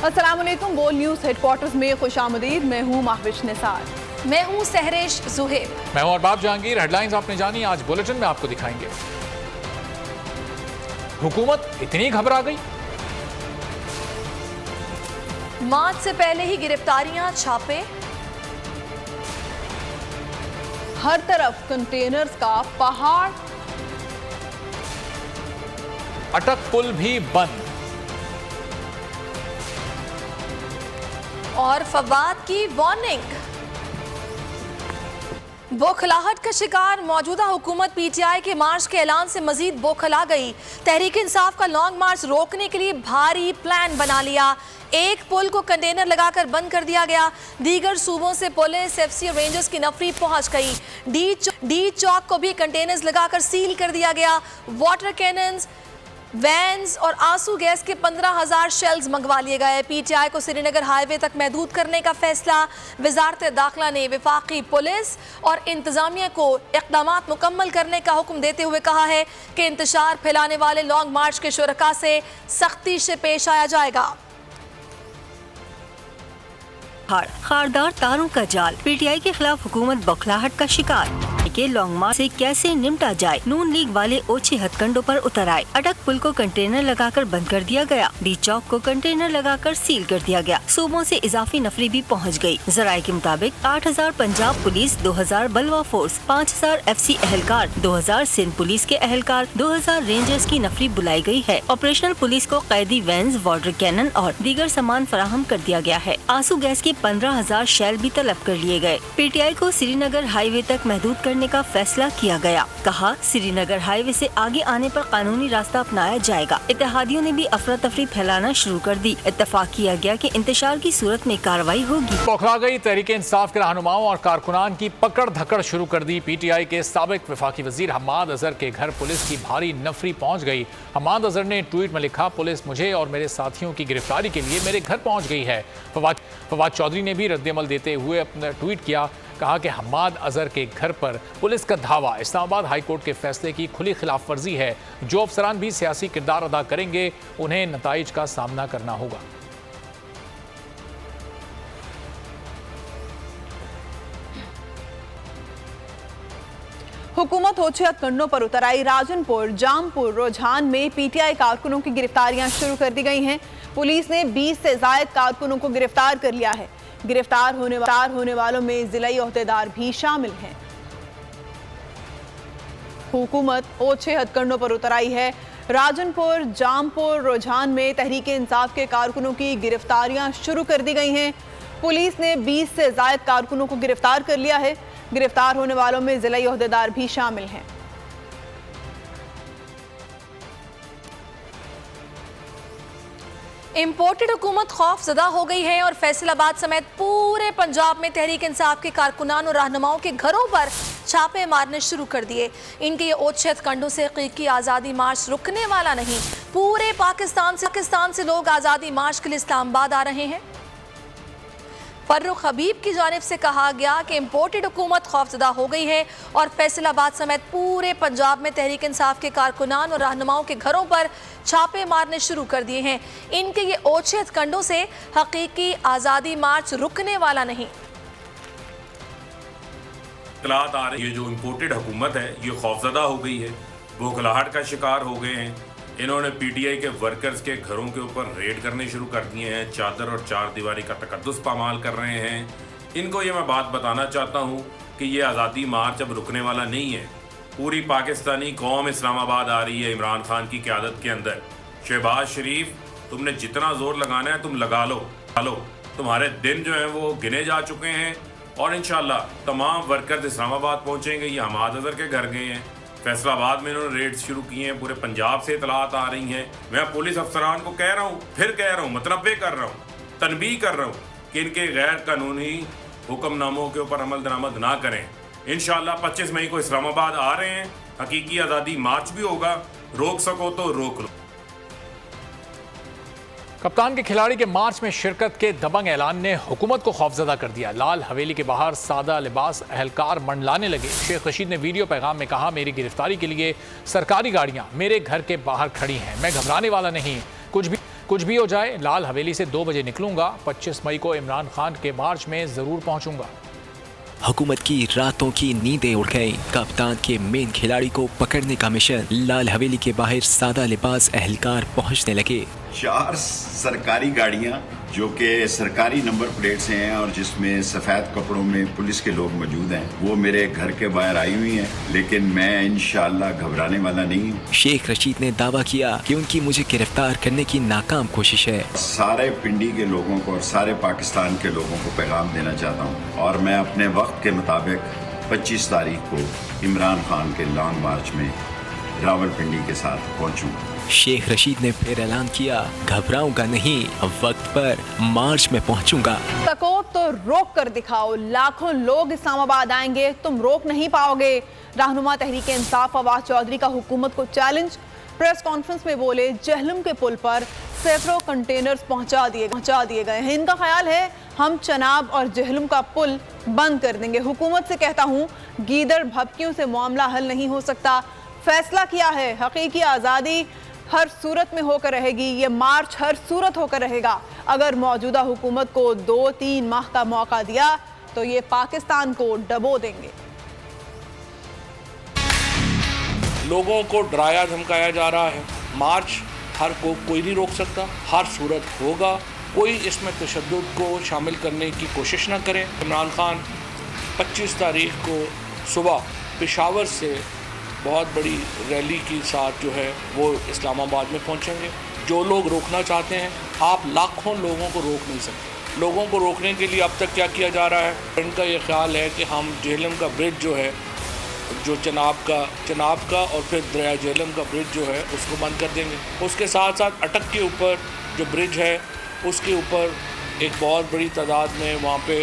अस्सलाम वालेकुम। बोल न्यूज़ हेडक्वार्टर्स में खुशामदीद। मैं हूँ महविश निसार। मैं हूँ सहरेश जुहेब। मैं हूँ अरबाब जहांगीर। हेडलाइंस आपने जानी, आज बुलेटिन में आपको दिखाएंगे। हुकूमत इतनी घबरा गई, मार्च से पहले ही गिरफ्तारियां, छापे, हर तरफ कंटेनर्स का पहाड़, अटक पुल भी बंद और फवाद की वार्निंग। बौखलाहट का शिकार मौजूदा हुकूमत पीटीआई के मार्च के ऐलान से मजीद बौखला गई। तहरीक इंसाफ का लॉन्ग मार्च रोकने के लिए भारी प्लान बना लिया। एक पुल को कंटेनर लगाकर बंद कर दिया गया। दीगर सूबों से पुलिस, एफसी और रेंजर्स की नफरी पहुंच गई। डी चौक को भी कंटेनर्स लगाकर सील कर दिया गया। वाटर कैनन्स, वैन्स और आंसू गैस के 15,000 शेल्स मंगवा लिए गए। पीटीआई को श्रीनगर हाईवे तक महदूद करने का फैसला। वजारत दाखिला ने वफाकी पुलिस और इंतजामिया को इक़दामात मुकम्मल करने का हुक्म देते हुए कहा है कि इंतशार फैलाने वाले लॉन्ग मार्च के शुरका से सख्ती से पेश आया जाएगा। खारदार तारों का जाल, पीटीआई के खिलाफ हुकूमत बौखलाहट का शिकार। के लॉन्ग मार्च से कैसे निपटा जाए, नून लीग वाले ओछे हथकंडों पर उतर आए। अटक पुल को कंटेनर लगाकर बंद कर दिया गया। डी चौक को कंटेनर लगाकर सील कर दिया गया। सूबों से इजाफी नफरी भी पहुंच गई। जराये के मुताबिक 8,000 पंजाब पुलिस, 2,000 बलवा फोर्स, 5,000 एफसी एहलकार, 2,000 सिंध पुलिस के एहलकार, 2,000 रेंजर्स की नफरी बुलाई गई है। ऑपरेशनल पुलिस को कैदी वैन्स, वाटर कैनन और दीगर सामान फराहम कर दिया गया है। आंसू गैस के 15,000 शेल भी तलब कर लिए गए। पीटीआई को श्रीनगर हाईवे तक महदूद करने का फैसला किया गया। कहा, श्रीनगर हाईवे से आगे आने पर कानूनी रास्ता अपनाया जाएगा। इत्तेहादियों ने भी अफरा तफरी फैलाना शुरू कर दी। इत्तफाक किया गया कि इंतशार की सूरत में कार्रवाई होगी। बौखला गई तहरीक इंसाफ के रहनुमाओं और कारकुनान की पकड़ धकड़ शुरू कर दी। पीटीआई के साबिक वफाकी वजीर हम्माद अजहर के घर पुलिस की भारी नफरी पहुंच गई। हम्माद अजहर ने ट्वीट में लिखा, पुलिस मुझे और मेरे साथियों की गिरफ्तारी के लिए मेरे घर पहुंच गई है। फवाद चौधरी ने भी रद्दअमल देते हुए अपना ट्वीट किया, कहा कि हम्माद अजहर के घर पर पुलिस का धावा इस्लामाबाद हाई कोर्ट के फैसले की खुली खिलाफ वर्जी है। जो अफसरान भी सियासी किरदार अदा करेंगे उन्हें नताइज का सामना करना होगा। हुकूमत ओछे हथकंडों पर उतर आई। राजनपुर, जामपुर, रुझान में पीटीआई कारकुनों की गिरफ्तारियां शुरू कर दी गई हैं। पुलिस ने 20 से जायद कारकुनों को गिरफ्तार कर लिया है। गिरफ्तार होने वालों में जिलाई ओहदेदार भी शामिल हैं। हुकूमत ओछे हथकंडों पर उतर आई है। राजनपुर, जामपुर, रुझान में तहरीक इंसाफ के कारकुनों की गिरफ्तारियां शुरू कर दी गई हैं। पुलिस ने 20 से जायद कारकुनों को गिरफ्तार कर लिया है। गिरफ्तार होने वालों में जिलाई ओहदेदार भी शामिल हैं। इम्पोर्टेड हुकूमत खौफजदा हो गई है और फैसलाबाद समेत पूरे पंजाब में तहरीक इंसाफ के कारकुनान और रहनुमाओं के घरों पर छापे मारने शुरू कर दिए। इनके ये ओछे हथकंडों से हकीकी आज़ादी मार्च रुकने वाला नहीं। पूरे पाकिस्तान से लोग आज़ादी मार्च के लिए इस्लामाबाद आ रहे हैं। फर्रुख हबीब की जानिब से कहा गया कि इम्पोर्टेड हुकूमत खौफजदा हो गई है और फैसलाबाद समेत पूरे पंजाब में तहरीक इंसाफ के कारकुनान और रहनुमाओं के घरों पर छापे मारने शुरू कर दिए हैं। इनके ये ओछे हथकंडों से हकीकी आज़ादी मार्च रुकने वाला नहीं। इत्तलात आ रही है, जो इम्पोर्टेड हुकूमत है ये खौफजदा हो गई है, बौखलाहट का शिकार हो गए हैं। इन्होंने पीटीआई के वर्कर्स के घरों के ऊपर रेड करने शुरू कर दिए हैं। चादर और चार दीवारी का तकद्दुस पामाल कर रहे हैं। इनको ये मैं बात बताना चाहता हूँ कि ये आज़ादी मार्च अब रुकने वाला नहीं है। पूरी पाकिस्तानी कौम इस्लामाबाद आ रही है इमरान खान की क़यादत के अंदर। शहबाज शरीफ, तुमने जितना जोर लगाना है तुम लगा लो। तुम्हारे दिन जो हैं वो गिने जा चुके हैं और इंशाल्लाह तमाम वर्कर्स इस्लामाबाद पहुँचेंगे। ये हम्माद अजहर के घर गए हैं। फैसलाबाद में इन्होंने रेड शुरू किए हैं। पूरे पंजाब से इतलात आ रही हैं। मैं पुलिस अफसरान को कह रहा हूँ, फिर कह रहा हूँ, मतनबे कर रहा हूँ, तनबीह कर रहा हूँ कि इनके गैर कानूनी हुक्मनामों के ऊपर अमल दरामद ना करें। इंशाल्लाह 25 मई को इस्लामाबाद आ रहे हैं। हकीकी आज़ादी मार्च भी होगा। रोक सको तो रोक लो। कप्तान के खिलाड़ी के मार्च में शिरकत के दबंग ऐलान ने हुकूमत को खौफजदा कर दिया। लाल हवेली के बाहर सादा लिबास एहलकार मंडलाने लगे। शेख रशीद ने वीडियो पैगाम में कहा, मेरी गिरफ्तारी के लिए सरकारी गाड़ियां मेरे घर के बाहर खड़ी हैं। मैं घबराने वाला नहीं। कुछ भी हो जाए, लाल हवेली से 2 बजे निकलूंगा। 25 मई को इमरान खान के मार्च में जरूर पहुंचूंगा। हुकूमत की रातों की नींदें उड़ गईं। कप्तान के मेन खिलाड़ी को पकड़ने का मिशन। लाल हवेली के बाहर सादा लिबास एहलकार पहुंचने लगे। 4 सरकारी गाड़ियां जो कि सरकारी नंबर प्लेट से हैं और जिसमें सफेद कपड़ों में पुलिस के लोग मौजूद हैं, वो मेरे घर के बाहर आई हुई हैं, लेकिन मैं इंशाअल्लाह घबराने वाला नहीं हूँ। शेख रशीद ने दावा किया कि उनकी मुझे गिरफ्तार करने की नाकाम कोशिश है। सारे पिंडी के लोगों को और सारे पाकिस्तान के लोगों को पैगाम देना चाहता हूँ और मैं अपने वक्त के मुताबिक 25 तारीख को इमरान खान के लॉन्ग मार्च में रावलपिंडी के साथ पहुँचूँगा। शेख रशीद ने फिर ऐलान किया, घबराऊंगा नहीं, वक्त पर मार्च में पहुंचूंगा। सको तो रोक कर दिखाओ, लाखों लोग इस्लामाबाद आएंगे, तुम रोक नहीं पाओगे। रहनुमा तहरीक इंसाफ फवाद चौधरी का हुकूमत को चैलेंज। प्रेस कॉन्फ्रेंस में बोले, जहलम के पुल पर सैकड़ों कंटेनर्स पहुंचा दिए गए हैं। इनका ख्याल है हम चनाब और जहलम का पुल बंद कर देंगे। हुकूमत से कहता हूँ, गीदड़ भभकियों से मामला हल नहीं हो सकता। फैसला किया है, हकीकी आज़ादी हर सूरत में होकर रहेगी, ये मार्च हर सूरत होकर रहेगा। अगर मौजूदा हुकूमत को 2-3 माह का मौका दिया तो ये पाकिस्तान को डबो देंगे। लोगों को डराया धमकाया जा रहा है। मार्च हर को कोई नहीं रोक सकता, हर सूरत होगा। कोई इसमें तशद्दुद को शामिल करने की कोशिश ना करें। इमरान खान 25 तारीख को सुबह पेशावर से बहुत बड़ी रैली के साथ जो है वो इस्लामाबाद में पहुंचेंगे। जो लोग रोकना चाहते हैं, आप लाखों लोगों को रोक नहीं सकते। लोगों को रोकने के लिए अब तक क्या किया जा रहा है, इनका ये ख्याल है कि हम झेलम का ब्रिज जो है, जो चनाब का और फिर दरिया झेलम का ब्रिज जो है उसको बंद कर देंगे। उसके साथ साथ अटक के ऊपर जो ब्रिज है उसके ऊपर एक बहुत बड़ी तादाद में वहाँ पे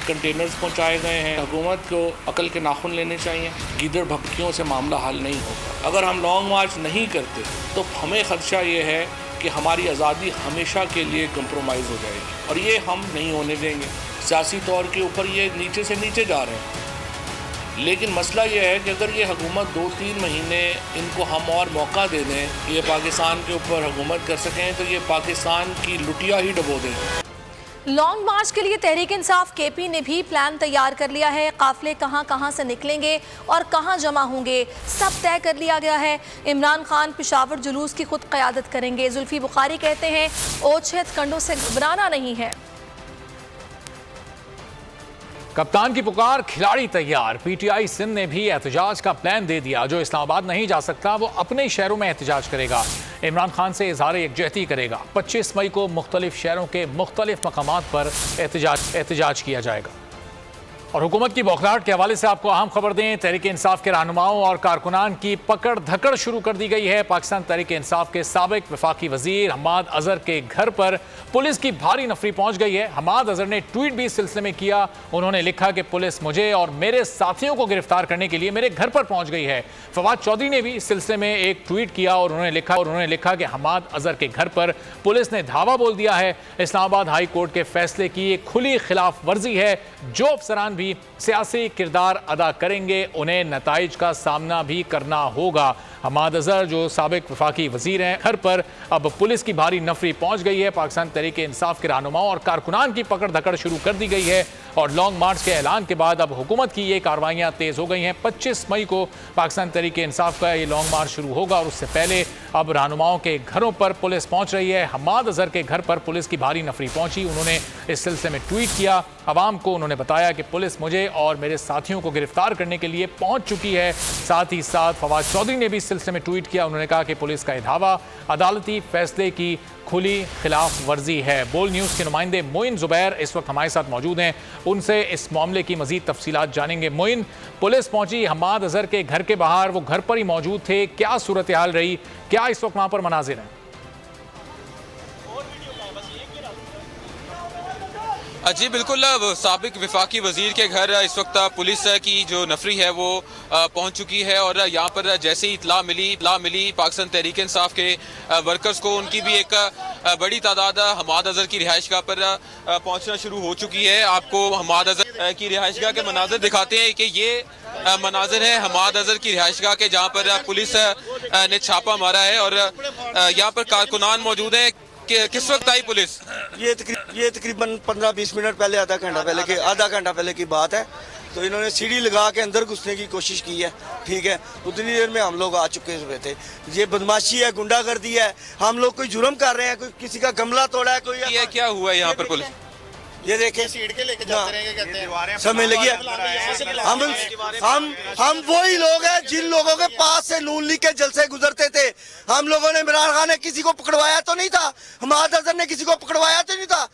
कंटेनर्स पहुंचाए गए हैं। हुकूमत को अकल के नाखून लेने चाहिए। गीदड़ भभकियों से मामला हल नहीं होगा। अगर हम लॉन्ग मार्च नहीं करते तो हमें खदशा ये है कि हमारी आज़ादी हमेशा के लिए कंप्रोमाइज़ हो जाएगी और ये हम नहीं होने देंगे। सियासी तौर के ऊपर ये नीचे से नीचे जा रहे हैं, लेकिन मसला ये है कि अगर ये हुकूमत 2-3 महीने इनको हम और मौका दे दें, ये पाकिस्तान के ऊपर हुकूमत कर सकें, तो ये पाकिस्तान की लुटिया ही डबो दें। लॉन्ग मार्च के लिए तहरीक इंसाफ केपी ने भी प्लान तैयार कर लिया है। काफिले कहां से निकलेंगे और कहां जमा होंगे, सब तय कर लिया गया है। इमरान खान पेशावर जुलूस की खुद क़यादत करेंगे। जुल्फी बुखारी कहते हैं, ओछे हथकंडों से घबराना नहीं है। कप्तान की पुकार, खिलाड़ी तैयार। पीटीआई सिंध ने भी एहतजाज का प्लान दे दिया। जो इस्लामाबाद नहीं जा सकता वो अपने शहरों में एहतजाज करेगा, इमरान खान से इजहार यकजहती करेगा। 25 मई को मुख्तलिफ शहरों के मुख्तलिफ मकामात पर एहतजाज किया जाएगा। और हुकूमत की बौखलाहट के हवाले से आपको अहम खबर दें, तहरीक इंसाफ के रहनुमाओं और कारकुनान की पकड़ धकड़ शुरू कर दी गई है। पाकिस्तान तहरीक इंसाफ के साबिक वफाकी वजीर हमाद अजहर के घर पर पुलिस की भारी नफरी पहुंच गई है। हमाद अजहर ने ट्वीट भी इस सिलसिले में किया। उन्होंने लिखा कि पुलिस मुझे और मेरे साथियों को गिरफ्तार करने के लिए मेरे घर पर पहुंच गई है। फवाद चौधरी ने भी इस सिलसिले में एक ट्वीट किया और उन्होंने लिखा कि हमाद अजहर के घर पर पुलिस ने धावा बोल दिया है। इस्लामाबाद हाई कोर्ट के फैसले की एक खुली खिलाफ वर्जी है। जो अफसरान भी सियासी किरदार अदा करेंगे उन्हें नताइज का सामना भी करना होगा। हमाद अजहर जो साबिक वफाकी वजीर हैं, घर पर अब पुलिस की भारी नफरी पहुंच गई है। पाकिस्तान तहरीक इंसाफ के रहनुमाओं और कारकुनान की पकड़ धकड़ शुरू कर दी गई है और लॉन्ग मार्च के ऐलान के बाद अब हुकूमत की ये कार्रवाइयां तेज हो गई हैं। 25 मई को पाकिस्तान तहरीक इंसाफ का ये लॉन्ग मार्च शुरू होगा और उससे पहले अब रहनुमाओं के घरों पर पुलिस पहुंच रही है। हमाद अजहर के घर पर पुलिस की भारी नफरी पहुंची। उन्होंने इस सिलसिले में ट्वीट किया। अवाम को उन्होंने बताया कि पुलिस मुझे और मेरे साथियों को गिरफ्तार करने के लिए पहुंच चुकी है। साथ ही साथ फवाद चौधरी ने भी इस सिलसिले में ट्वीट किया। उन्होंने कहा कि पुलिस का दावा अदालती फैसले की खुली खिलाफ वर्जी है। बोल न्यूज़ के नुमाइंदे मोइन जुबैर इस वक्त हमारे साथ मौजूद हैं, उनसे इस मामले की मजीद तफसीलात जानेंगे। मोइन, पुलिस पहुंची हमाद अजहर के घर के बाहर, वो घर पर ही मौजूद थे, क्या सूरत हाल रही, क्या इस वक्त वहां पर मनाजिर हैं? जी बिल्कुल, साबिक वफाकी वजीर के घर इस वक्त पुलिस की जो नफरी है वो पहुंच चुकी है और यहाँ पर जैसे ही इतला मिली पाकिस्तान तहरीक इंसाफ के वर्कर्स को, उनकी भी एक बड़ी तादाद हमाद अजहर की रिहाइशगाह पर पहुंचना शुरू हो चुकी है। आपको हमाद अजहर की रिहाइशगाह के मनाजिर दिखाते हैं कि ये मनाजिर है हमाद अजहर की रिहाइशगाह के, जहाँ पर पुलिस ने छापा मारा है और यहाँ पर कारकुनान मौजूद है। किस वक्त आई पुलिस? ये तकरीबन 15-20 मिनट पहले, आधा घंटा पहले की बात है। तो इन्होंने सीढ़ी लगा के अंदर घुसने की कोशिश की है, ठीक है। उतनी देर में हम लोग आ चुके हुए थे। ये बदमाशी है, गुंडागर्दी है। हम लोग कोई जुर्म कर रहे हैं, कोई किसी का गमला तोड़ा है, कोई क्या हुआ यहाँ पर पुलिस? ये देखें, सीढ़ के लेके जाते रहेंगे, कहते हैं समय लगी है। हम वही लोग हैं जिन लोगों के पास से नून लीग के जलसे गुजरते थे। हम लोगों ने, इमरान खान ने किसी को पकड़वाया तो नहीं था, हमाद अजहर ने किसी को पकड़वाया तो नहीं था।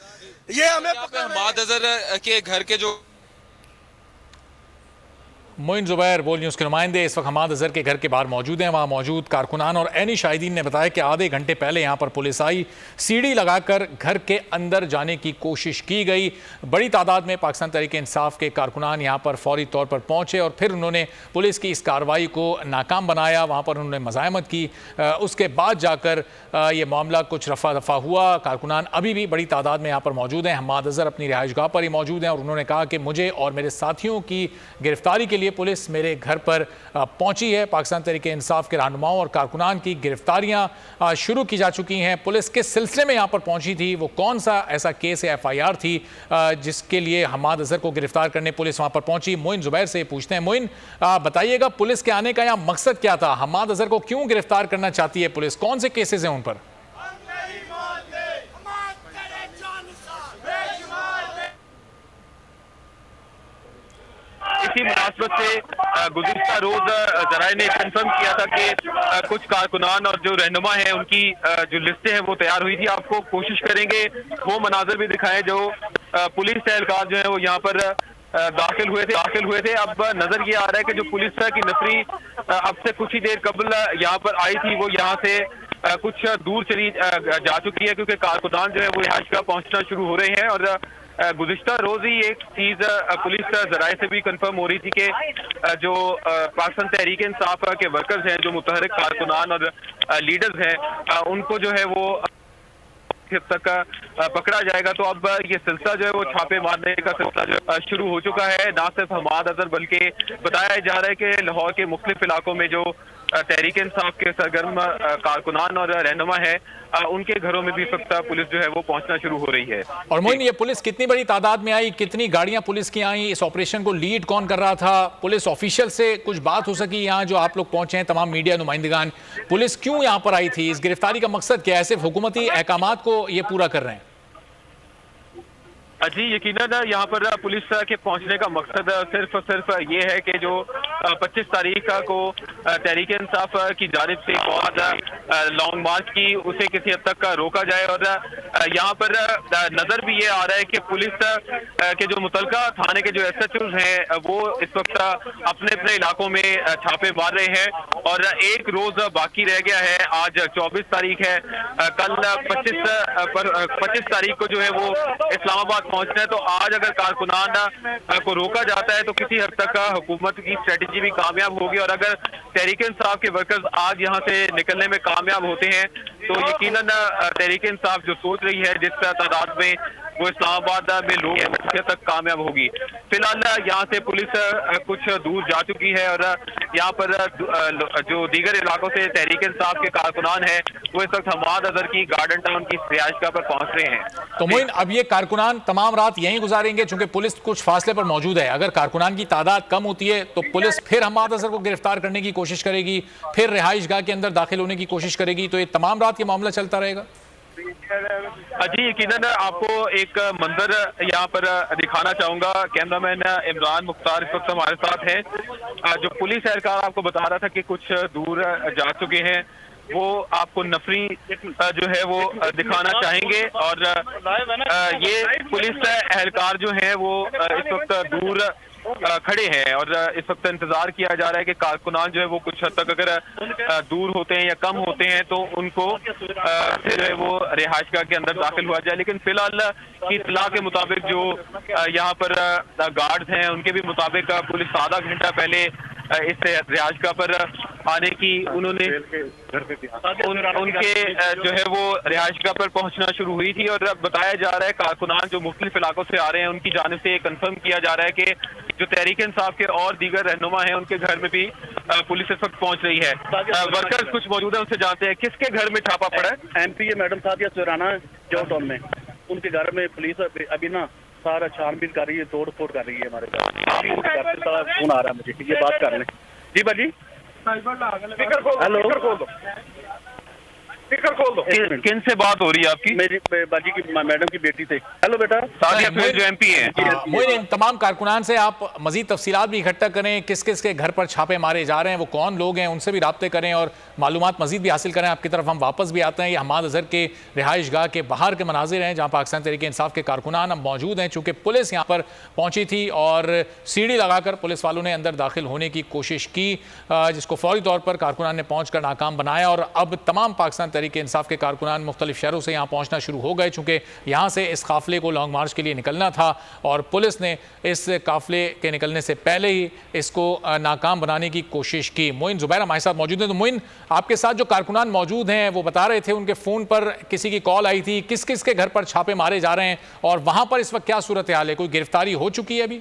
ये हमें हमाद अजहर के घर के जो मोइन जुबैर बोल न्यूज़ के नुमाइंदे इस वक्त हमाद अजहर के घर के बाहर मौजूद हैं। वहाँ मौजूद कारकुनान और ऐनी शाहिदीन ने बताया कि आधे घंटे पहले यहाँ पर पुलिस आई, सीढ़ी लगाकर घर के अंदर जाने की कोशिश की गई। बड़ी तादाद में पाकिस्तान तहरीक इंसाफ के कारकुनान यहाँ पर फौरी तौर पर पहुँचे और फिर उन्होंने पुलिस की इस कार्रवाई को नाकाम बनाया। वहाँ पर उन्होंने मज़ाहमत की। उसके बाद जाकर ये मामला कुछ रफा दफा हुआ। कारकुनान अभी भी बड़ी तादाद में यहाँ पर मौजूद हैं। हमाद अजहर अपनी रिहाइशगाह पर ही मौजूद हैं और उन्होंने कहा कि मुझे और मेरे साथियों की गिरफ्तारी के लिए पुलिस मेरे घर पर पहुंची है। पाकिस्तान तहरीक इंसाफ के रहनुमाओं और कारकुनान की गिरफ्तारियां शुरू की जा चुकी हैं। पुलिस किस सिलसिले में यहां पर पहुंची थी, वो कौन सा ऐसा केस है, FIR थी जिसके लिए हमाद अजहर को गिरफ्तार करने पुलिस वहां पर पहुंची? मोइन जुबैर से पूछते हैं। मोइन, बताइएगा पुलिस के आने का यहां मकसद क्या था? हमाद अजहर को क्यों गिरफ्तार करना चाहती है पुलिस? कौन से केसेस हैं उन पर? इसी मुनासबत से गुज़िश्ता रोज ज़राए ने कंफर्म किया था कि कुछ कारकुनान और जो रहनुमा हैं उनकी जो लिस्टें हैं वो तैयार हुई थी। आपको कोशिश करेंगे वो मनाजर भी दिखाएं जो पुलिस एहलकार जो है वो यहाँ पर दाखिल हुए थे। अब नजर ये आ रहा है कि जो पुलिस की नफरी अब से कुछ ही देर कबल यहाँ पर आई थी, वो यहाँ से कुछ दूर चली जा चुकी है, क्योंकि कारकुनान जो है वो रिहाइशगाह पहुंचना शुरू हो रहे हैं। और गुज़िश्ता रोज ही एक चीज पुलिस ज़राए से भी कंफर्म हो रही थी कि जो पाकिस्तान तहरीक इंसाफ के वर्कर्स हैं, जो मुतहर्रिक कारकुनान और लीडर्स हैं, उनको जो है वो तक पकड़ा जाएगा। तो अब ये सिलसिला जो है वो छापे मारने का सिलसिला जो शुरू हो चुका है। ना सिर्फ हमाद अजहर बल्कि बताया जा रहा है कि लाहौर के मुख्तलिफ इलाकों में जो तहरीक इंसाफ के सरगर्म कारकुनान और रहनुमा है, उनके घरों में भी वक्त पुलिस जो है वो पहुंचना शुरू हो रही है। और मोइन, ये पुलिस कितनी बड़ी तादाद में आई, कितनी गाड़ियां पुलिस की आई, इस ऑपरेशन को लीड कौन कर रहा था? पुलिस ऑफिशियल से कुछ बात हो सकी? यहाँ जो आप लोग पहुंचे हैं, तमाम मीडिया नुमाइंदगान, पुलिस क्यों यहाँ पर आई थी? इस गिरफ्तारी का मकसद क्या है? सिर्फ हुकूमती अहकामात को ये पूरा कर रहे हैं? जी, यकीनन यहाँ पर पुलिस के पहुंचने का मकसद सिर्फ ये है कि जो 25 तारीख को तहरीक इंसाफ की जानिब से बहुत लॉन्ग मार्च की, उसे किसी हद तक रोका जाए। और यहाँ पर नजर भी ये आ रहा है कि पुलिस के जो मुतलका थाने के जो SHOs हैं वो इस वक्त अपने अपने इलाकों में छापे मार रहे हैं। और एक रोज बाकी रह गया है, आज 24 तारीख है, कल 25 तारीख को जो है वो इस्लामाबाद पहुंचना है। तो आज अगर कारकुनान को रोका जाता है तो किसी हद तक हुकूमत की स्ट्रेटेजी भी कामयाब होगी। और अगर तहरीक इंसाफ के वर्कर्स आज यहाँ से निकलने में कामयाब होते हैं तो यकीनन तहरीक इंसाफ जो सोच रही है जिस तादाद में वो इस्लामाबाद में लोग हैं तक कामयाब होगी। फिलहाल यहाँ से पुलिस कुछ दूर जा चुकी है और यहाँ पर जो दीगर इलाकों से तहरीक इंसाफ के कारकुनान हैं वो इस वक्त हमाद अजहर की गार्डन टाउन की रिहाइशगाह पर पहुंच रहे हैं। तो मोइन, अब ये कारकुनान तमाम रात यहीं गुजारेंगे चूंकि पुलिस कुछ फासले पर मौजूद है? अगर कारकुनान की तादाद कम होती है तो पुलिस फिर हमाद अजहर को गिरफ्तार करने की कोशिश करेगी, फिर रिहाइशगाह के अंदर दाखिल होने की कोशिश करेगी, तो ये तमाम रात ये मामला चलता रहेगा? जी, यकीनन आपको एक मंजर यहाँ पर दिखाना चाहूंगा। कैमरामैन इमरान मुख्तार इस वक्त हमारे साथ हैं। जो पुलिस एहलकार आपको बता रहा था कि कुछ दूर जा चुके हैं, वो आपको नफरी जो है वो दिखाना चाहेंगे। और ये पुलिस एहलकार जो हैं वो इस वक्त दूर खड़े हैं और इस वक्त इंतजार किया जा रहा है कि कारकुनान जो है वो कुछ हद तक अगर दूर होते हैं या कम होते हैं तो उनको फिर वो रिहाइशगाह के अंदर दाखिल हुआ जाए। लेकिन फिलहाल की इत्तला के मुताबिक जो यहाँ पर गार्ड्स हैं उनके भी मुताबिक पुलिस आधा घंटा पहले इस रिहायशगाह पर आने की उन्होंने उनके जो है वो रिहायशगाह पर पहुंचना शुरू हुई थी। और बताया जा रहा है कारकुनान जो मुख्तलिफ इलाकों से आ रहे हैं उनकी जानिब से कंफर्म किया जा रहा है कि जो तहरीक इंसाफ के और दीगर रहनुमा हैं उनके घर में भी पुलिस इस वक्त पहुंच रही है। वर्कर्स कुछ मौजूद है, उनसे जानते हैं किसके घर में छापा पड़ा है। MP madam Sadia Surana job town में, उनके घर में पुलिस अभी ना सारा छानबीन कर रही है, तोड़ फोड़ कर रही है। हमारे घर फोन आ रहा है मुझे, ठीक है बात कर लें। जी बाजी हेलो, किन से बात हो रही है आपकी? मेरी बाजी की मैडम की बेटी से। हेलो बेटा, सादिया सुहेल जो MP है। मोइन, इन तमाम कारकुनान से आप मजीद तफसीलात भी इकट्ठा करें, किस किस के घर पर छापे मारे जा रहे हैं, वो कौन लोग हैं, उनसे भी राब्ते करें और मालूमात मजीद भी हासिल करें। आपकी तरफ हम वापस भी आते हैं। ये हमाद अजहर के रिहाइश गाह के बाहर के मनाजिर हैं जहाँ पाकिस्तान तहरीक इंसाफ के कारकुनान हम मौजूद हैं। चूँकि पुलिस यहाँ पर पहुँची थी और सीढ़ी लगाकर पुलिस वालों ने अंदर दाखिल होने की कोशिश की, जिसको फौरी तौर पर कारकुनान ने पहुँच कर नाकाम बनाया। और अब तमाम पाकिस्तान तहरीक इंसाफ के कारकुनान मुख्तलिफ शहरों से यहाँ पहुँचना शुरू हो गए, चूँकि यहाँ से इस काफिले को लॉन्ग मार्च के लिए निकलना था और पुलिस ने इस काफिले के निकलने से पहले ही इसको नाकाम बनाने की कोशिश की। मोइन जुबैर हमारे साथ मौजूद हैं। तो मोइन, आपके साथ जो कारकुनान मौजूद हैं वो बता रहे थे उनके फ़ोन पर किसी की कॉल आई थी, किस किस के घर पर छापे मारे जा रहे हैं और वहाँ पर इस वक्त क्या सूरत हाल है? कोई गिरफ्तारी हो चुकी है अभी?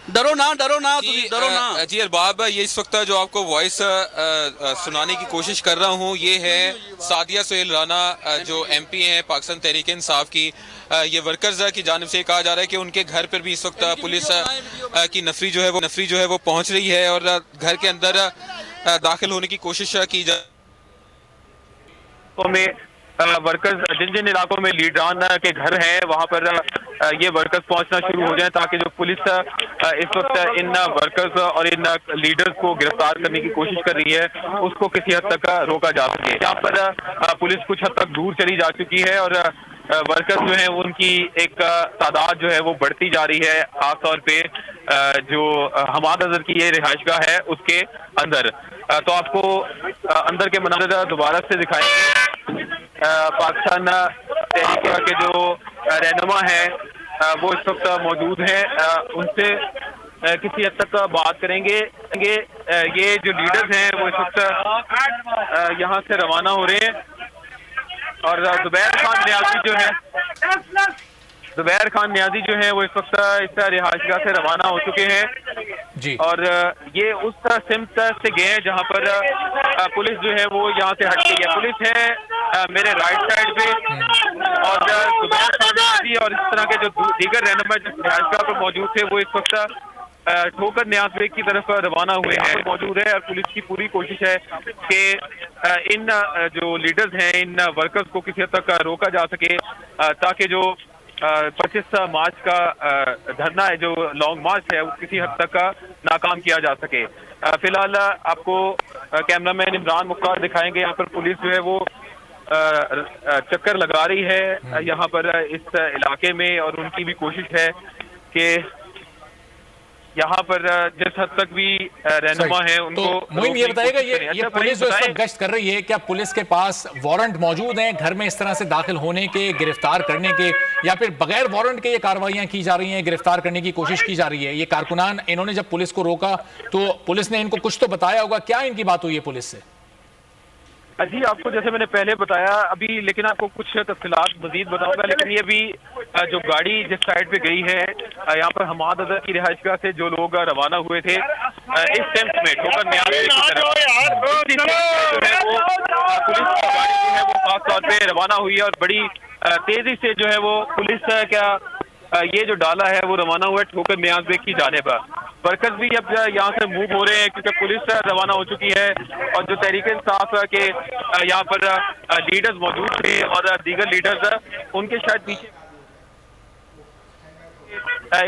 डरो ना डरो ना जी अरबाब, ये इस वक्त जो आपको वॉइस सुनाने की कोशिश कर रहा हूँ ये है सादिया सुहेल राना जो MP हैं पाकिस्तान तहरीक इंसाफ की। ये वर्कर्स की जानिब से कहा जा रहा है कि उनके घर पर भी इस वक्त पुलिस की नफरी जो है वो पहुंच रही है और घर के अंदर दाखिल होने की कोशिश की जा में वर्कर्स जिन जिन इलाकों में लीडरान के घर हैं वहां पर ये वर्कर्स पहुंचना शुरू हो जाएं ताकि जो पुलिस इस वक्त इन वर्कर्स और इन लीडर्स को गिरफ्तार करने की कोशिश कर रही है उसको किसी हद तक रोका जा सके। यहाँ पर पुलिस कुछ हद तक दूर चली जा चुकी है और वर्कर्स जो है उनकी एक तादाद जो है वो बढ़ती जा रही है, खासतौर पे जो हमाद अजहर की ये रिहाइशगाह है उसके अंदर। तो आपको अंदर के मनाज़र दोबारा से दिखाएंगे। पाकिस्तान तहरीक के जो रहनुमा हैं वो इस वक्त मौजूद हैं, उनसे किसी हद तक बात करेंगे। ये जो लीडर्स हैं वो इस वक्त यहाँ से रवाना हो रहे हैं और जुबैर खान न्याजी जो है वो इस वक्त इस रिहाइशगाह से रवाना हो चुके हैं जी। और ये उस सिमत से गए हैं जहाँ पर पुलिस जो है वो यहाँ से हट गई है। पुलिस है मेरे राइट साइड पे और जुबैर खान न्याजी और इस तरह के जो दीगर रहनुमा जो रिहाइशगाह पर मौजूद थे वो इस वक्त ठोकर न्याज बेग की तरफ रवाना हुए हैं मौजूद है। और पुलिस की पूरी कोशिश है कि इन जो लीडर्स हैं इन वर्कर्स को किसी हद तक रोका जा सके ताकि जो 25 मार्च का धरना है, जो लॉन्ग मार्च है, वो किसी हद तक नाकाम किया जा सके। फिलहाल आपको कैमरामैन इमरान मुख्तार दिखाएंगे। यहाँ पर पुलिस जो है वो चक्कर लगा रही है यहाँ पर इस इलाके में और उनकी भी कोशिश है कि यहाँ पर जिस हद तक भी रहनुमा है उनको। तो मोइन ये बताइएगा, ये पुलिस जो इस वक्त गश्त कर रही है, क्या पुलिस के पास वारंट मौजूद हैं घर में इस तरह से दाखिल होने के, गिरफ्तार करने के, या फिर बगैर वारंट के ये कार्रवाइयां की जा रही हैं, गिरफ्तार करने की कोशिश की जा रही है? ये कारकुनान इन्होंने जब पुलिस को रोका तो पुलिस ने इनको कुछ तो बताया होगा, क्या इनकी बात हुई है पुलिस से? जी आपको जैसे मैंने पहले बताया अभी, लेकिन आपको कुछ तफसीलात मजीद बताऊंगा। लेकिन ये भी जो गाड़ी जिस साइड पे गई है यहाँ पर हमाद अजहर की रिहाइशगाह से जो लोग रवाना हुए थे इस टेम्प में ठोकर न्याज की तरफ जो है वो पुलिस की गाड़ी जो है वो खास तौर पे रवाना हुई है और बड़ी तेजी से जो है वो पुलिस ये जो डाला है वो रवाना हुआ है ठोकर न्याज बेग की जाने पर। वर्कर्स भी अब यहाँ से मूव हो रहे हैं क्योंकि पुलिस रवाना हो चुकी है और जो तहरीक इंसाफ के यहाँ पर लीडर्स मौजूद थे और दीगर लीडर्स उनके शायद पीछे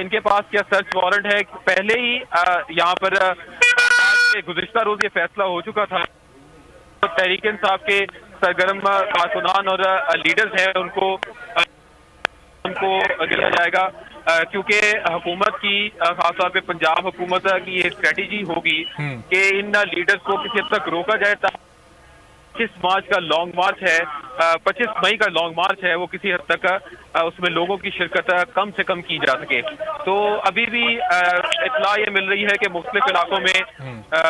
इनके पास क्या सर्च वारंट है। पहले ही यहाँ पर गुज़िश्ता रोज ये फैसला हो चुका था तो तहरीक इंसाफ के सरगर्म कारकुनान और लीडर्स हैं उनको गिरा जाएगा क्योंकि हुकूमत की खासतौर पे पंजाब हुकूमत की ये स्ट्रेटेजी होगी कि इन लीडर्स को किसी हद तक रोका जाए 25 मार्च का लॉन्ग मार्च है, 25 मई का लॉन्ग मार्च है, वो किसी हद तक उसमें लोगों की शिरकत कम से कम की जा सके। तो अभी भी इत्तला ये मिल रही है कि मुख्तलिफ इलाकों में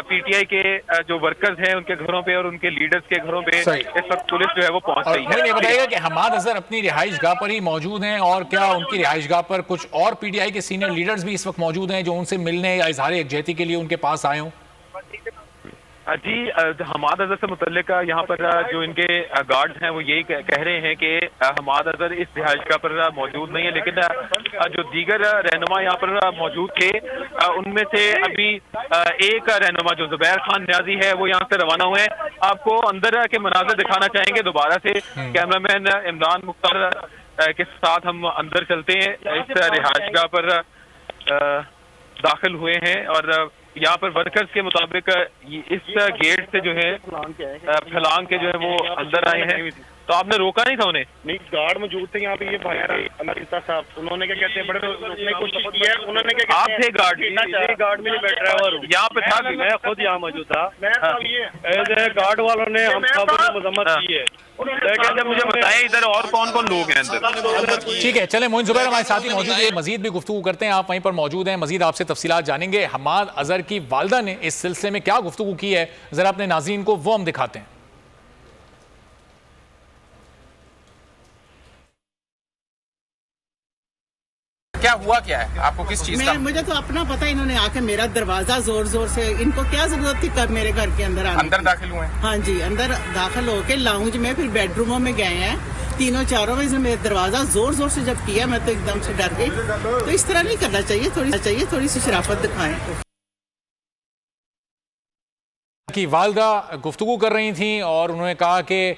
पीटीआई के जो वर्कर्स हैं उनके घरों पे और उनके लीडर्स के घरों पे इस वक्त पुलिस जो है वो पहुंच रही है। ये बताइएगा कि हमाद अजहर अपनी रिहाइश गाह पर ही मौजूद हैं और क्या उनकी रिहाइश गाह पर कुछ और पीटीआई के सीनियर लीडर्स भी इस वक्त मौजूद हैं जो उनसे मिलने या इजहार यकजहती के लिए उनके पास आए हों? जी, हमाद अजहर से मुतल्लिक यहाँ पर जो इनके गार्ड्स हैं वो यही कह रहे हैं कि हमाद अजहर इस रिहाइशगाह पर मौजूद नहीं है, लेकिन जो दीगर रहनुमा यहाँ पर मौजूद थे उनमें से अभी एक रहनुमा जो जुबैर खान न्याजी है वो यहाँ से रवाना हुए हैं। आपको अंदर के मनाज़िर दिखाना चाहेंगे दोबारा से, कैमरामैन इमरान मुख्तार के साथ हम अंदर चलते हैं। इस रिहाइशगाह पर दाखिल हुए हैं और यहाँ पर वर्कर्स के मुताबिक इस गेट से जो है फलांग के जो है वो अंदर आए हैं। तो आपने रोका नहीं था उन्हें? नहीं, गार्ड मौजूद थे यहाँ पे, ये भाई साहब, उन्होंने क्या कहते हैं बड़े रोकने की कोशिश की है। उन्होंने क्या आप थे गार्ड? गार्ड में नहीं बैठ रहा है, यहाँ पे था, मैं खुद यहाँ मौजूद था। गार्ड वालों ने हम सब मजम्मत की है। मुझे बताएं इधर और कौन कौन लोग हैं अंदर? ठीक है, चले मोइन जुबैर हमारे साथ ही मौजूद है, मजीद भी गुफ्तगू करते हैं, आप वहीं पर मौजूद हैं, मजीद आपसे तफसीलात जानेंगे। हमाद अजहर की वालदा ने इस सिलसिले में क्या गुफ्तगू की है, जरा अपने नाज़रीन को वो हम दिखाते हैं। क्या हुआ, क्या है आपको, किस चीज का? मुझे तो अपना पता, इन्होंने आके मेरा दरवाजा जोर जोर से, इनको क्या जरूरत थी कब मेरे घर के अंदर आने? अंदर दाखिल हुए? हाँ जी, अंदर दाखिल होके लाउंज में, फिर बेडरूमों में गए हैं, तीनों चारों में से मेरा दरवाजा जोर जोर से जब किया मैं तो एकदम से डर गई। तो इस तरह नहीं करना चाहिए, थोड़ी सी शराफत दिखाएं। की वालदा गुफ्तगू कर रही थी और उन्होंने कहा कि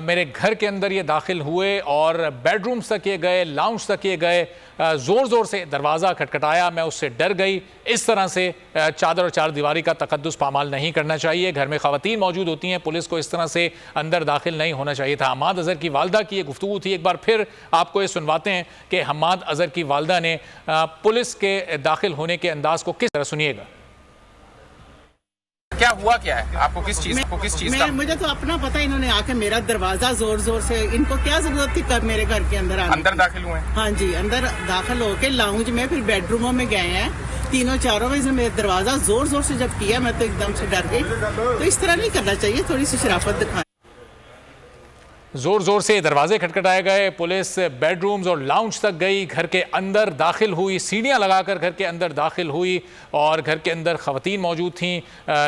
मेरे घर के अंदर ये दाखिल हुए और बेडरूम्स तक ये गए, लाउंज तक ये गए, ज़ोर ज़ोर से दरवाज़ा खटखटाया, मैं उससे डर गई। इस तरह से चादर और चार दीवारी का तकद्दुस पामाल नहीं करना चाहिए। घर में ख़वातीन मौजूद होती हैं, पुलिस को इस तरह से अंदर दाखिल नहीं होना चाहिए था। हमाद अजहर की वालदा की ये गुफ्तगू थी। एक बार फिर आपको ये सुनवाते हैं कि हमाद अजहर की वालदा ने पुलिस के दाखिल होने के अंदाज़ को किस तरह, सुनिएगा। क्या हुआ, क्या है आपको, किस चीज का? मुझे तो अपना पता, इन्होंने आके मेरा दरवाजा जोर जोर से, इनको क्या जरूरत थी कब मेरे घर के अंदर आने? अंदर दाखिल हुए? हाँ जी, अंदर दाखिल होके लाउंज में, फिर बेडरूमों में गए हैं, तीनों चारों में से मेरा दरवाजा जोर जोर से जब किया मैं तो एकदम से डर गई। तो इस तरह नहीं करना चाहिए, थोड़ी सी शराफत दिखाएं। जोर जोर से दरवाजे खटखटाए गए, पुलिस बेडरूम्स और लाउंज तक गई, घर के अंदर दाखिल हुई, सीढ़ियां लगाकर घर के अंदर दाखिल हुई और घर के अंदर ख़वातीन मौजूद थीं।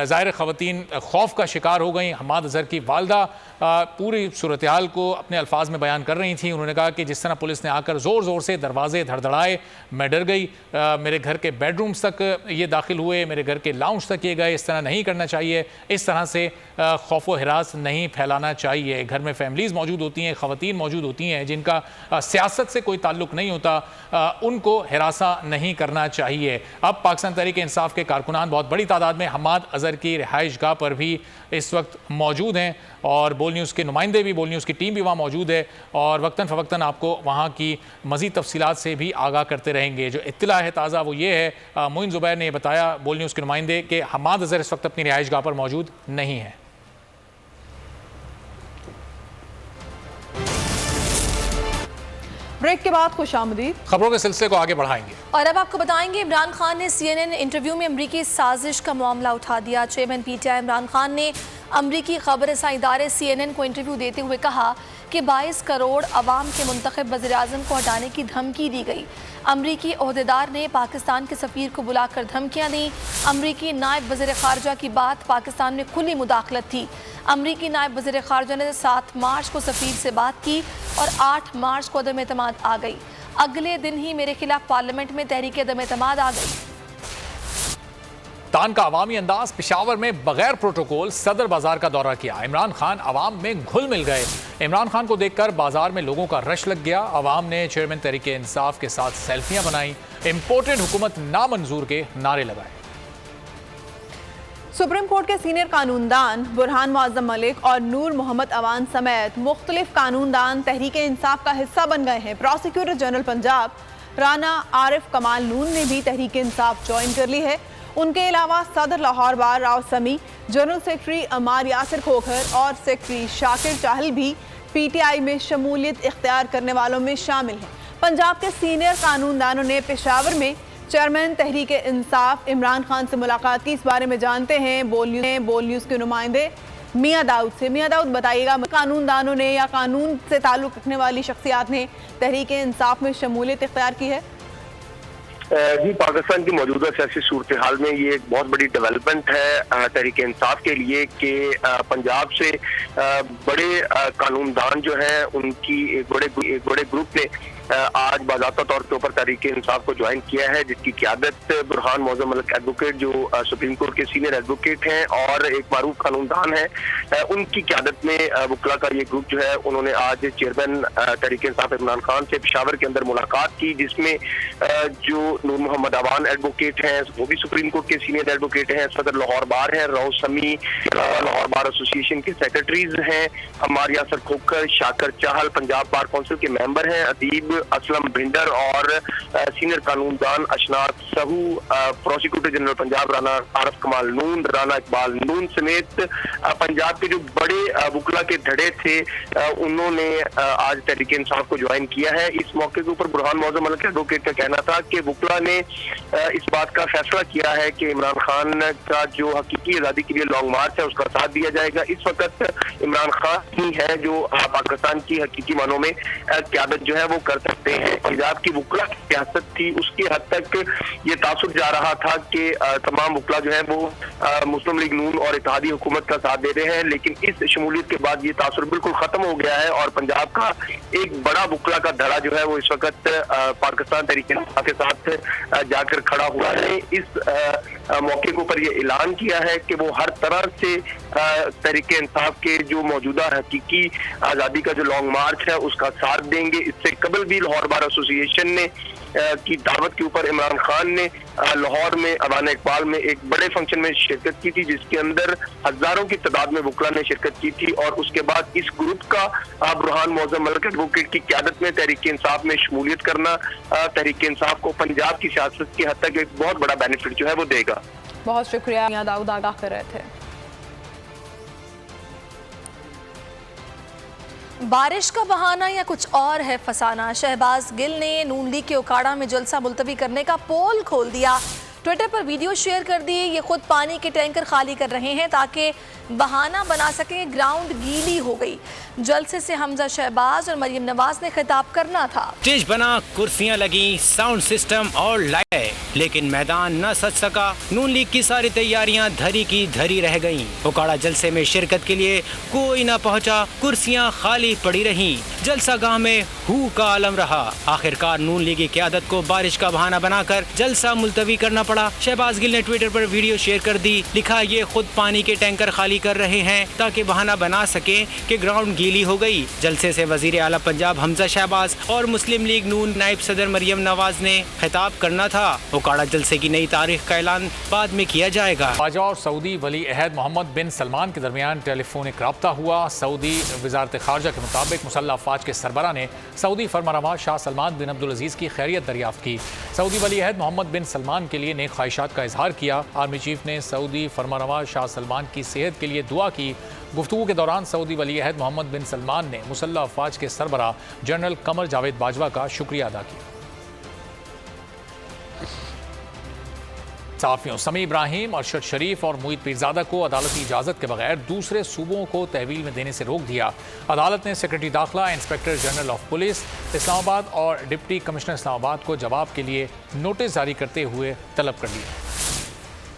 ज़ाहिर ख़वातीन खौफ का शिकार हो गई। हमाद अजहर की वालदा पूरी सूरत हाल को अपने अल्फाज में बयान कर रही थी। उन्होंने कहा कि जिस तरह पुलिस ने आकर ज़ोर ज़ोर से दरवाजे धड़धड़ाए, मैं डर गई। मेरे घर के बेडरूम्स तक ये दाखिल हुए, मेरे घर के लाउंज तक ये गए। इस तरह नहीं करना चाहिए, इस तरह से खौफ व हिरास नहीं फैलाना चाहिए। घर में फैमिलीज़ मौजूद होती हैं, ख़वातीन मौजूद होती हैं जिनका सियासत से कोई ताल्लुक़ नहीं होता, उनको हिरासा नहीं करना चाहिए। अब पाकिस्तान तहरीक इंसाफ के कारकुनान बहुत बड़ी तादाद में हमाद अजहर की रिहाइश गाह पर भी इस वक्त मौजूद हैं और बोल न्यूज़ के नुमाइंदे भी, बोल न्यूज़ की टीम भी वहाँ मौजूद है और वक्तन फ़वक्तन आपको वहाँ की मज़ीद तफसीलात से भी आगाह करते रहेंगे। जो इत्तला है ताज़ा वो ये है, मोइन जुबैर ने बताया, बोल न्यूज़ के नुमाइंदे, कि हमाद अजहर इस वक्त अपनी रिहाइश गाह पर मौजूद नहीं है। ब्रेक के बाद खुशामदीद, खबरों के सिलसिले को आगे बढ़ाएंगे और अब आपको बताएंगे इमरान खान ने CNN इंटरव्यू में अमरीकी साजिश का मामला उठा दिया। चेयरमैन PTI इमरान खान ने अमरीकी खबरसां इदारे CNN को इंटरव्यू देते हुए कहा कि 22 करोड़ अवाम के मुंतखब वज़ीर-ए-आज़म को हटाने की धमकी दी गई। अमरीकी ओहदेदार ने पाकिस्तान के सफ़ीर को बुलाकर धमकियां दी। अमरीकी नायब वज़ीर ख़ारजा की बात, पाकिस्तान में खुली मुदाखलत थी। अमरीकी नायब वज़ीर ख़ारजा ने 7 मार्च को सफ़ीर से बात की और 8 मार्च को अदम एतमाद आ गई। अगले दिन ही मेरे खिलाफ पार्लियामेंट में तहरीक अदम एतमाद आ गई। तान का अवामी अंदाज, पेशावर में बगैर प्रोटोकॉल सदर बाजार का दौरा किया। इमरान खान अवाम में घुल मिल गए। इमरान खान को देखकर बाजार में लोगों का रश लग गया। अवाम ने चेयरमैन तहरीक इंसाफ के साथ सेल्फियां बनाई, इम्पोर्टेड हुकूमत नामंजूर के नारे लगाए। सुप्रीम कोर्ट के सीनियर कानूनदान बुरहान मुअज़्ज़म मलिक और नूर मोहम्मद अवान समेत मुख्तलिफ कानूनदान तहरीक इंसाफ का हिस्सा बन गए हैं। प्रोसिक्यूटर जनरल पंजाब राना आरिफ कमाल नून ने भी तहरीक इंसाफ ज्वाइन कर ली है। उनके अलावा सदर लाहौर बार राव समी, जनरल सेक्रेटरी अमार यासिर खोखर और सेक्रेटरी शाकिर चाहल भी पीटीआई में शमूलियत इख्तियार करने वालों में शामिल हैं। पंजाब के सीनियर कानूनदानों ने पेशावर में चेयरमैन तहरीक इंसाफ इमरान खान से मुलाकात की। इस बारे में जानते हैं बोल न्यूज़ के नुमाइंदे मियां दाऊद से। मियां दाऊद, बताइएगा, कानूनदानों ने या कानून से ताल्लुक़ रखने वाली शख्सियात ने तहरीक इंसाफ में शमूलियत इख्तियार की है? जी, पाकिस्तान की मौजूदा सियासी सूरत हाल में ये एक बहुत बड़ी डेवलपमेंट है तहरीक इंसाफ के लिए कि पंजाब से बड़े कानूनदान जो हैं उनकी एक बड़े ग्रुप ने आज बाज़ाब्ता तौर के ऊपर तहरीक इंसाफ को ज्वाइन किया है, जिसकी क़यादत बुरहान मौज़म मलिक एडवोकेट जो सुप्रीम कोर्ट के सीनियर एडवोकेट हैं और एक मारूफ कानूनदान है, उनकी क़यादत में वकला का ये ग्रुप जो है उन्होंने आज चेयरमैन तहरीक इंसाफ इमरान खान से पेशावर के अंदर मुलाकात की, जिसमें जो नूर मोहम्मद अवान एडवोकेट हैं वो भी सुप्रीम कोर्ट के सीनियर एडवोकेट हैं, सदर लाहौर बार हैं रऊफ समी, लाहौर बार एसोसिएशन के सेक्रेटरीज हैं, अमार यासिर खोखर, शाकिर चाहल पंजाब बार काउंसिल के मेंबर हैं, अदीब असलम भिंडर और सीनियर कानूनदान अशनात सहू, प्रोसिक्यूटर जनरल पंजाब राना आरफ कमाल नून, राना इकबाल नून समेत पंजाब के जो बड़े वकला के धड़े थे उन्होंने आज तहरीक इंसाफ को ज्वाइन किया है। इस मौके के ऊपर बुरहान मौज़म मलिक एडवोकेट का कहना था कि वकला ने इस बात का फैसला किया है कि इमरान खान का जो हकीकी आज़ादी के लिए लॉन्ग मार्च है उसका साथ दिया जाएगा। इस वक्त इमरान खान ही है जो पाकिस्तान की हकीकी मानों में क़यादत जो है वो कर सकते हैं। पंजाब की वकला की सियासत थी, उसकी हद तक ये तासुर जा रहा था कि तमाम वकला जो है वो मुस्लिम लीग नून और इत्तेहादी हुकूमत का साथ दे रहे हैं, लेकिन इस शमूलियत के बाद ये तासुर बिल्कुल खत्म हो गया है और पंजाब का एक बड़ा वकला का धड़ा जो है वो इस वक्त पाकिस्तान तहरीक इंसाफ के साथ जाकर खड़ा हुआ है। इस मौके के ऊपर ये ऐलान किया है कि वो हर तरह से तहरीक इंसाफ के जो मौजूदा हकीकी आज़ादी का जो लॉन्ग मार्च है उसका साथ देंगे। इससे कबल भी लाहौर बार एसोसिएशन ने की दावत के ऊपर इमरान खान ने लाहौर में अवाना इकबाल में एक बड़े फंक्शन में शिरकत की थी, जिसके अंदर हजारों की तादाद में वकला ने शिरकत की थी और उसके बाद इस ग्रुप का बुरहान मौज़म मलिक एडवोकेट की क़यादत में तहरीक इंसाफ में शमूलियत करना तहरीक इंसाफ को पंजाब की सियासत की हद तक एक बहुत बड़ा बेनिफिट जो है वो देगा। बहुत शुक्रिया, मियां दाऊद आगाह कर रहे थे। बारिश का बहाना या कुछ और है फसाना? शहबाज गिल ने नून लीग के उकाड़ा में जलसा मुलतवी करने का पोल खोल दिया, ट्विटर पर वीडियो शेयर कर दी। ये खुद पानी के टैंकर खाली कर रहे हैं ताकि बहाना बना सकें ग्राउंड गीली हो गई। जलसे से हमजा शहबाज और मरियम नवाज ने खिताब करना था। स्टेज बना, कुर्सियां लगी, साउंड सिस्टम और लाइट, लेकिन मैदान न सज सका। नून लीग की सारी तैयारियां धरी की धरी रह गईं। उकाड़ा जलसे में शिरकत के लिए कोई न पहुंचा, कुर्सियां खाली पड़ी रहीं। जलसा गाह में हू का आलम रहा। आखिरकार नून लीग की क़यादत को बारिश का बहाना बनाकर जलसा मुलतवी करना पड़ा। शहबाज गिल ने ट्विटर पर वीडियो शेयर कर दी, लिखा ये खुद पानी के टैंकर खाली कर रहे हैं ताकि बहाना बना सके कि ग्राउंड गीली हो गई। जलसे से वजीर आला पंजाब हमजा शहबाज और मुस्लिम लीग नून नायब सदर मरियम नवाज ने खिताब करना था। उकाड़ा जलसे की नई तारीख का ऐलान बाद में किया जाएगा। ख्वाजा और सऊदी वली अहद मोहम्मद बिन सलमान के दरमियान टेलीफोनिक रब्ता हुआ। सऊदी वजारत खारजा के मुताबिक मुसल्लह अफवाज के सरबरा ने सऊदी फरमारवा शाह सलमान बिन अब्दुल अजीज की खैरियत दरियाफ्त की। सऊदी वली अहद मोहम्मद बिन सलमान के लिए नेक ख्वाहिशात का इजहार किया। आर्मी चीफ ने सऊदी फरमारवा शाह सलमान की सेहत के लिए दुआ की। गुफ्तगू के दौरान सऊदी वली अहद मोहम्मद बिन सलमान ने मुसल्लह अफवाज के सरबरा जनरल कमर जावेद बाजवा का शुक्रिया अदा किया। सहाफ़ियों समी इब्राहिम, अरशद शरीफ और मुईद पीरजादा को अदालती इजाज़त के बगैर दूसरे सूबों को तहवील में देने से रोक दिया। अदालत ने सेक्रेटरी दाखिला, inspector general of police Islamabad और डिप्टी कमिश्नर इस्लामाबाद को जवाब के लिए नोटिस जारी करते हुए तलब कर दिया।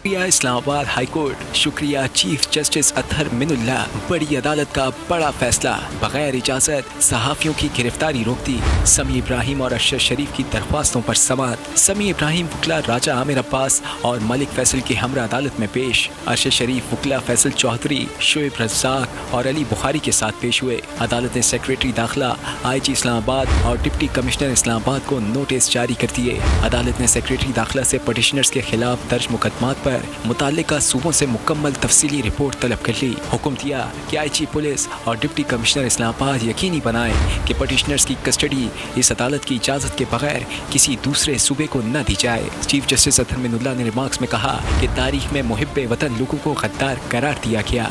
इस्लामाबाद हाई कोर्ट, शुक्रिया चीफ जस्टिस अतहर मिनुल्लाह। बड़ी अदालत का बड़ा फैसला, बगैर इजाजत सहाफियों की गिरफ्तारी रोक दी। समी इब्राहिम और अरशद शरीफ की दरख्वास्तों पर समाअत। समी इब्राहिम वकला राजा आमिर अब्बास और मलिक फैसल की हमरा अदालत में पेश। अरशद शरीफ वकला फैसल चौधरी, शोएब रज़ाक और अली बुखारी के साथ पेश हुए। अदालत ने सेक्रेटरी दाखिला, IG इस्लामाबाद और डिप्टी कमिश्नर इस्लामाबाद को नोटिस जारी कर दिए। अदालत ने सेक्रेटरी दाखिला से पटिशनर्स के खिलाफ दर्ज मुकदमात पर पर मुताल्लिका सूबों से मुकम्मल तफसीली रिपोर्ट तलब कर ली। हुक्म दिया कि IG पुलिस और डिप्टी कमिश्नर इस्लामाबाद यकीनी बनाएं कि पटिशनर्स की कस्टडी इस अदालत की इजाज़त के बगैर किसी दूसरे सूबे को न दी जाए। चीफ जस्टिस अतहर मिनुल्लाह ने रिमार्क्स में कहा कि तारीख में मुहिब्बे वतन लोगों को गद्दार करार दिया गया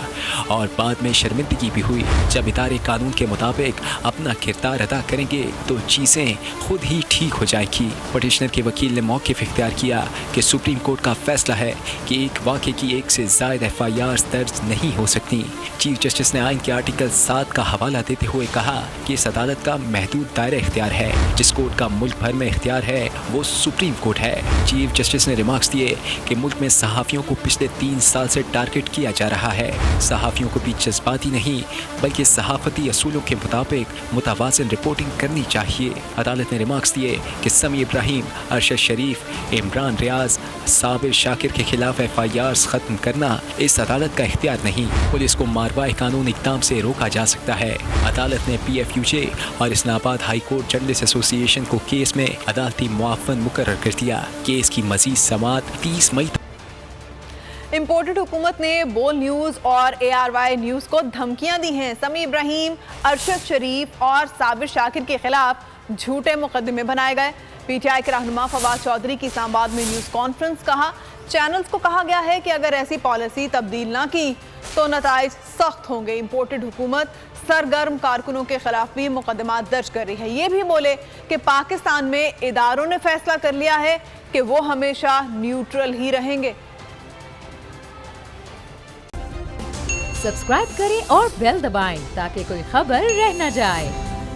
और बाद में शर्मिंदगी भी हुई। जब इदारे कानून के मुताबिक अपना किरदार अदा करेंगे तो चीज़ें खुद ही ठीक हो जाएगी। पटिशनर के वकील ने मौक़िफ़ इख्तियार किया कि सुप्रीम कोर्ट का फैसला है कि एक वाक़े की एक से ज़ायद FIRs दर्ज नहीं हो सकती। चीफ जस्टिस ने आइन के आर्टिकल 7 का हवाला देते हुए कहा कि इस अदालत का महदूद दायरा इख्तियार है। जिस कोर्ट का मुल्क भर में इख्तियार है वो सुप्रीम कोर्ट है। चीफ जस्टिस ने रिमार्क्स दिए कि मुल्क में सहाफ़ियों को पिछले 3 साल से टारगेट किया जा रहा है। सहाफ़ियों को भी जज्बाती नहीं बल्कि सहाफ़ती असूलों के मुताबिक मुतवाज़िन रिपोर्टिंग करनी चाहिए। अदालत ने रिमार्क्स दिए कि समी इब्राहिम, अरशद शरीफ, इमरान रियाज, साबिर शाकिर के खिलाफ FIRs ख़त्म करना इस अदालत का इख्तियार नहीं। पुलिस को मारवाए कानून इक़दाम से रोका जा सकता है। अदालत ने PFUJ और Islamabad high court journalist association को केस में अदालती मुआफ़न मुकर्रर कर दिया। केस की मज़ीद समाअत 30 मई। इम्पोर्टेड हुकूमत ने बोल न्यूज़ और ARY न्यूज़ को धमकियां दी हैं। समी इब्राहिम, अरशद शरीफ और साबिर शाकिर के खिलाफ झूठे मुकदमे बनाए गए। PTI के रहनुमा फवाद चौधरी की इस्लामाबाद में न्यूज़ कॉन्फ्रेंस कहा, चैनल्स को कहा गया है कि अगर ऐसी पॉलिसी तब्दील ना की तो नताइज सख्त होंगे। इम्पोर्टेड हुकूमत सरगर्म कारकुनों के खिलाफ भी मुकदमा दर्ज कर रही है। ये भी बोले कि पाकिस्तान में इदारों ने फैसला कर लिया है कि वो हमेशा न्यूट्रल ही रहेंगे। सब्सक्राइब करें और बेल दबाएं ताकि कोई खबर रह न जाए।